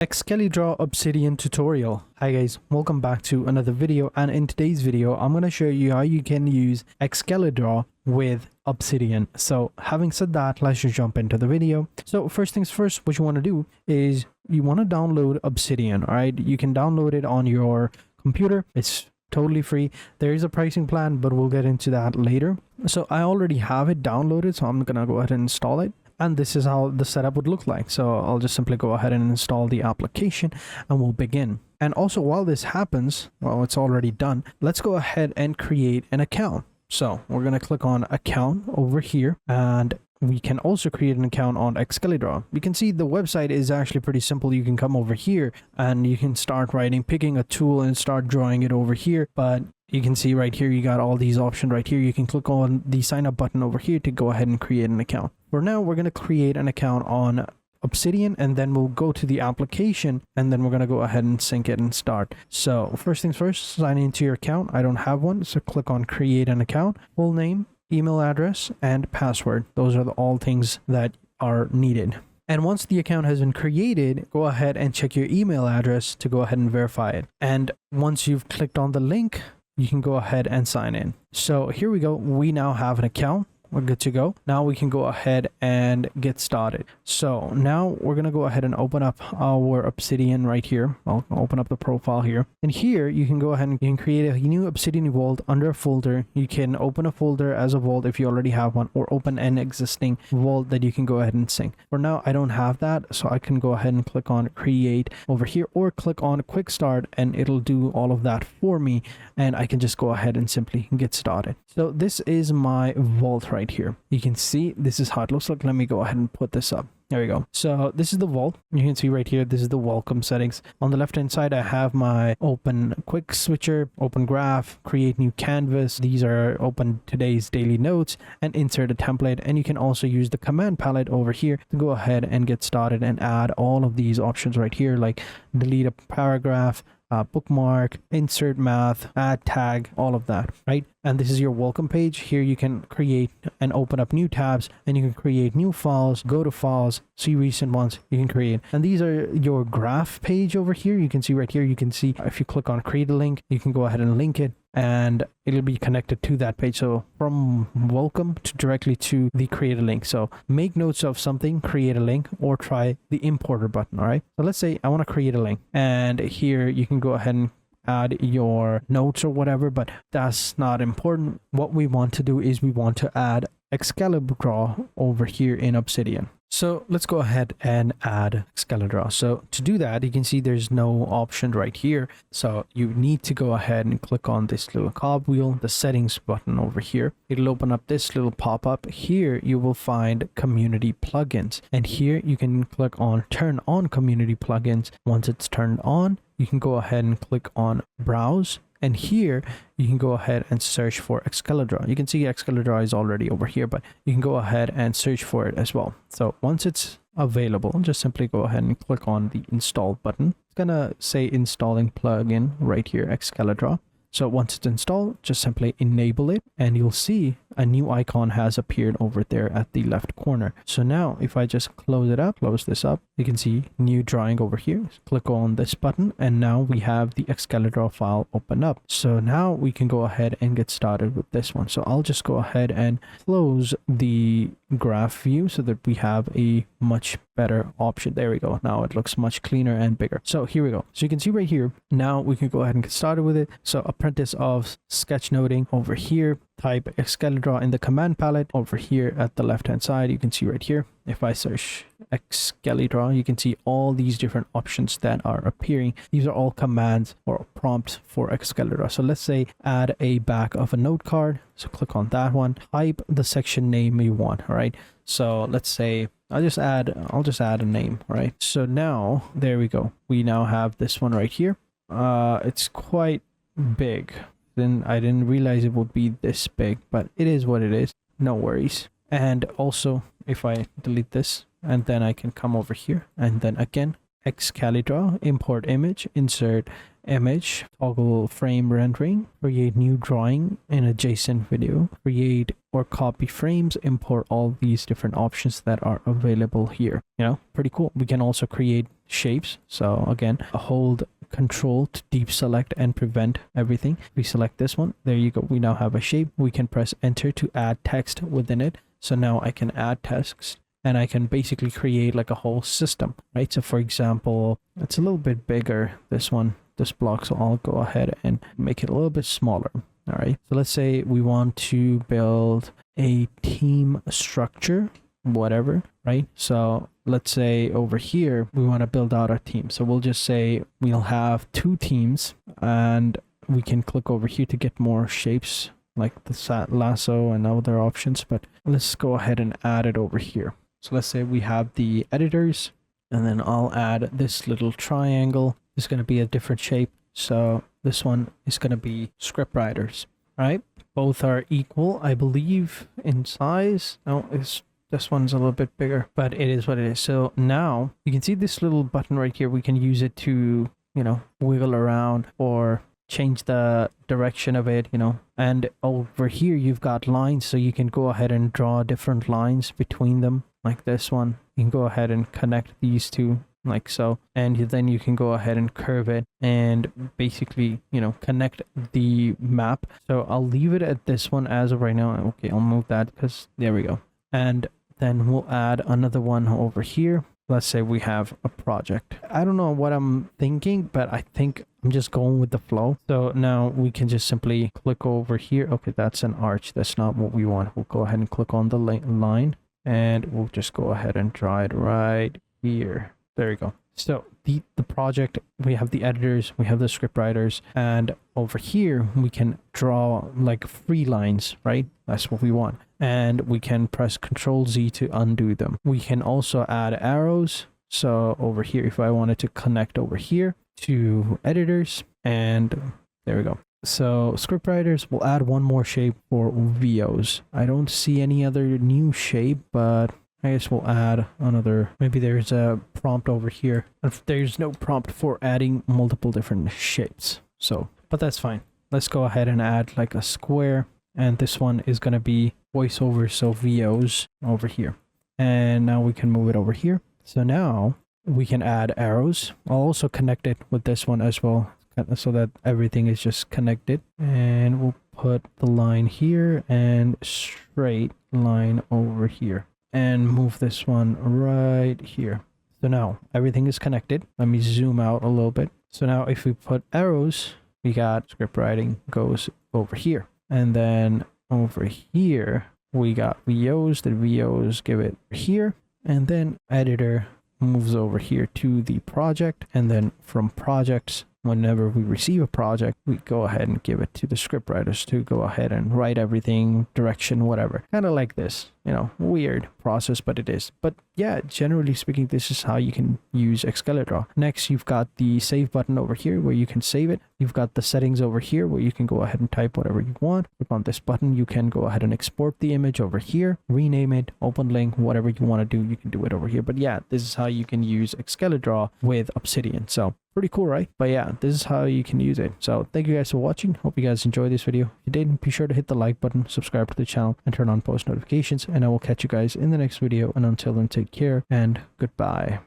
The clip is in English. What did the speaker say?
Excalidraw Obsidian tutorial. Hi guys, welcome back to another video, and in today's video I'm going to show you how you can use Excalidraw with Obsidian. So having said that, let's just jump into the video. So first things first, what you want to do is you want to download Obsidian. All right, you can download it on your computer. It's totally free. There is a pricing plan, but we'll get into that later. So I already have it downloaded, so I'm gonna go ahead and install it. And this is how the setup would look like. So I'll just simply go ahead and install the application and we'll begin. And also while this happens, well, it's already done. Let's go ahead and create an account. So we're going to click on account over here, and we can also create an account on Excalidraw. You can see the website is actually pretty simple. You can come over here and you can start picking a tool and start drawing it over here. But you can see right here, you got all these options right here. You can click on the sign up button over here to go ahead and create an account. For now, we're going to create an account on Obsidian, and then we'll go to the application, and then we're going to go ahead and sync it and start. So first things first, sign into your account. I don't have one, so click on create an account. Full name, email address, and password. Those are all things that are needed. And once the account has been created, go ahead and check your email address to go ahead and verify it. And once you've clicked on the link, you can go ahead and sign in. So here we go. We now have an account. We're good to go. Now we can go ahead and get started. So now we're going to go ahead and open up our Obsidian right here. I'll open up the profile here. And here you can go ahead and you can create a new Obsidian vault under a folder. You can open a folder as a vault if you already have one, or open an existing vault that you can go ahead and sync. For now, I don't have that, so I can go ahead and click on create over here, or click on quick start, and it'll do all of that for me. And I can just go ahead and simply get started. So this is my vault right here. You can see this is how it looks like. Let me go ahead and put this up. There we go. So this is the vault. You can see right here, this is the welcome settings. On the left hand side, I have my open quick switcher, open graph, create new canvas. These are open today's daily notes, and insert a template. And you can also use the command palette over here to go ahead and get started and add all of these options right here, like delete a paragraph, bookmark, insert math, add tag, all of that, right? And this is your welcome page. Here you can create and open up new tabs, and you can create new files, go to files, see recent ones you can create. And these are your graph page over here. You can see right here, you can see if you click on create a link, you can go ahead and link it, and it'll be connected to that page. So from welcome to directly to the create a link. So make notes of something, create a link, or try the importer button. All right, so let's say I want to create a link, and here you can go ahead and add your notes or whatever, but that's not important. What we want to do is we want to add Excalidraw over here in Obsidian. So let's go ahead and add Excalidraw. So to do that, you can see there's no option right here. So you need to go ahead and click on this little cogwheel, the settings button over here. It'll open up this little pop-up. Here you will find community plugins, and here you can click on turn on community plugins. Once it's turned on, you can go ahead and click on browse, and here you can go ahead and search for Excalidraw. You can see Excalidraw is already over here, but you can go ahead and search for it as well. So once it's available, just simply go ahead and click on the install button. It's gonna say installing plugin right here, Excalidraw. So once it's installed, just simply enable it, and you'll see a new icon has appeared over there at the left corner. So now if I just close it up, close this up, you can see new drawing over here. Click on this button, and now we have the Excalidraw file open up. So now we can go ahead and get started with this one. So I'll just go ahead and close the graph view so that we have a much better option. There we go. Now it looks much cleaner and bigger. So here we go. So you can see right here, now we can go ahead and get started with it. So apprentice of sketchnoting over here, type Excalidraw in the command palette over here at the left hand side. You can see right here, if I search Excalidraw, you can see all these different options that are appearing. These are all commands or prompts for Excalidraw. So let's say add a back of a note card. So click on that one, type the section name you want. All right, so let's say I'll just add a name. All right, so now there we go. We now have this one right here. It's quite big. Then I didn't realize it would be this big, but it is what it is. No worries. And also if I delete this, and then I can come over here, and then again Excalidraw, import image, insert image, toggle frame rendering, create new drawing in a JSON video, create or copy frames, import all these different options that are available here. You know, pretty cool. We can also create shapes. So again, hold control to deep select and prevent everything. We select this one. There you go. We now have a shape. We can press enter to add text within it. So now I can add text and I can basically create like a whole system, right? So for example, it's a little bit bigger, this one, this block. So I'll go ahead and make it a little bit smaller. All right. So let's say we want to build a team structure, whatever, right? So let's say over here, we want to build out our team. So we'll just say we'll have 2 teams and we can click over here to get more shapes like the lasso and other options. But let's go ahead and add it over here. So let's say we have the editors and then I'll add this little triangle. It's going to be a different shape. So this one is going to be script writers, right? Both are equal, I believe, in size. No, this one's a little bit bigger, but it is what it is. So now you can see this little button right here. We can use it to, you know, wiggle around or change the direction of it, you know. And over here, you've got lines. So you can go ahead and draw different lines between them like this one. You can go ahead and connect these two like so, and then you can go ahead and curve it and basically, you know, connect the map. So I'll leave it at this one as of right now. Okay, I'll move that because there we go. And then we'll add another one over here. Let's say we have a project. I don't know what I'm thinking, but I think I'm just going with the flow. So now we can just simply click over here. Okay, that's an arch. That's not what we want. We'll go ahead and click on the line and we'll just go ahead and draw it right here. There we go. So the project, we have the editors, we have the script writers, and over here we can draw like free lines, right? That's what we want. And we can press Control Z to undo them. We can also add arrows. So over here, if I wanted to connect over here to editors, and there we go. So script writers will add one more shape for VOs. I don't see any other new shape, but I guess we'll add another. Maybe there's a prompt over here. If there's no prompt for adding multiple different shapes. So, but that's fine. Let's go ahead and add like a square. And this one is going to be voiceover. So VOs over here. And now we can move it over here. So now we can add arrows. I'll also connect it with this one as well, so that everything is just connected. And we'll put the line here and straight line over here. And move this one right here. So now everything is connected. Let me zoom out a little bit. So now if we put arrows, we got script writing goes over here. And then over here, we got VOs. The VOs give it here. And then editor moves over here to the project. And then from projects, whenever we receive a project, we go ahead and give it to the script writers to go ahead and write everything, direction, whatever. Kind of like this, you know, weird process, but it is. But yeah, generally speaking, this is how you can use Excalidraw. Next, you've got the save button over here where you can save it. You've got the settings over here where you can go ahead and type whatever you want. Click on this button. You can go ahead and export the image over here, rename it, open link, whatever you want to do, you can do it over here. But yeah, this is how you can use Excalidraw with Obsidian. So pretty cool, right? But yeah, this is how you can use it. So thank you guys for watching. Hope you guys enjoyed this video. If you did, be sure to hit the like button, subscribe to the channel, and turn on post notifications. And I will catch you guys in the next video. And until then, take care and goodbye.